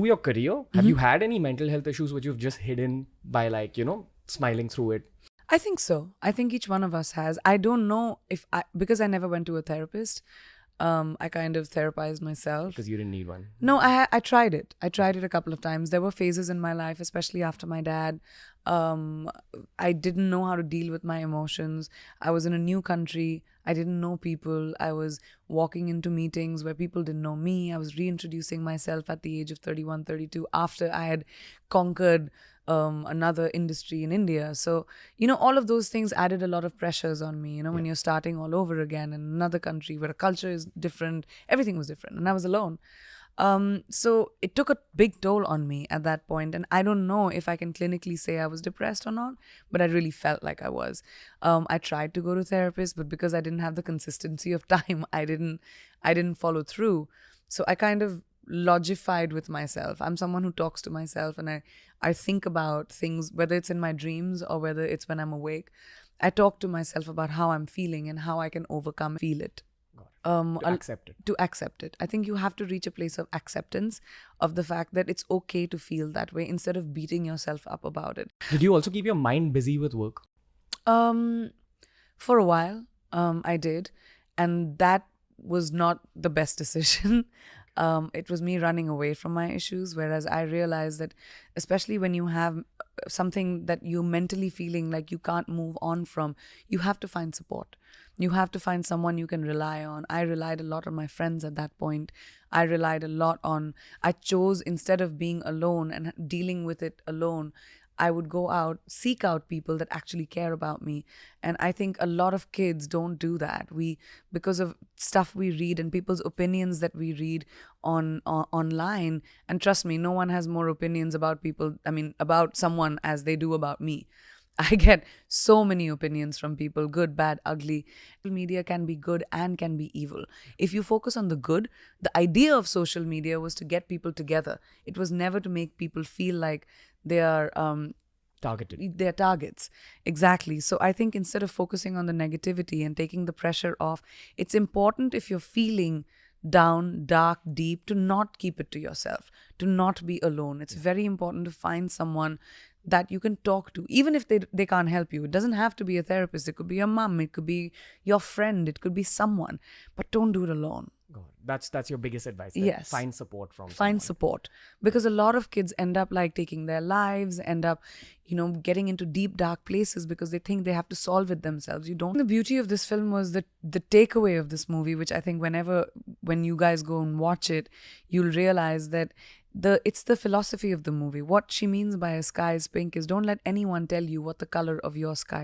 your career, have you had any mental health issues which you've just hidden by, like, smiling through it? I think so. I think each one of us has. I don't know because I never went to a therapist. I kind of therapized myself. Because you didn't need one. No, I tried it. I tried it a couple of times. There were phases in my life, especially after my dad. I didn't know how to deal with my emotions. I was in a new country. I didn't know people. I was walking into meetings where people didn't know me. I was reintroducing myself at the age of 31, 32 after I had conquered another industry in India. So, all of those things added a lot of pressures on me, when you're starting all over again in another country where a culture is different, everything was different, and I was alone. So it took a big toll on me at that point, and I don't know if I can clinically say I was depressed or not, but I really felt like I was. I tried to go to therapists, but because I didn't have the consistency of time, I didn't follow through. So I kind of logified with myself. I'm someone who talks to myself, and I think about things, whether it's in my dreams or whether it's when I'm awake. I talk to myself about how I'm feeling and how I can overcome and feel it. To accept it. To accept it. I think you have to reach a place of acceptance of the fact that it's okay to feel that way instead of beating yourself up about it. Did you also keep your mind busy with work? For a while, I did. And that was not the best decision. It was me running away from my issues, whereas I realized that especially when you have something that you're mentally feeling like you can't move on from, you have to find support. You have to find someone you can rely on. I relied a lot on my friends at that point. I chose, instead of being alone and dealing with it alone, I would go out, seek out people that actually care about me. And I think a lot of kids don't do that. Because of stuff we read and people's opinions that we read online, and trust me, no one has more opinions about about someone as they do about me. I get so many opinions from people, good, bad, ugly. Social media can be good and can be evil. If you focus on the good, the idea of social media was to get people together. It was never to make people feel like they are Targeted. they're targets. Exactly. So I think instead of focusing on the negativity and taking the pressure off, it's important, if you're feeling down, dark, deep, to not keep it to yourself, to not be alone. It's very important to find someone that you can talk to, even if they can't help you. It doesn't have to be a therapist. It could be your mom, it could be your friend, it could be someone, but don't do it alone. God, that's your biggest advice. Yes. Find support from Find someone. support, because a lot of kids end up like taking their lives, end up getting into deep dark places because they think they have to solve it themselves. You don't. The beauty of this film was the takeaway of this movie, which I think when you guys go and watch it, you'll realize that it's the philosophy of the movie. What she means by a sky is pink is, don't let anyone tell you what the color of your sky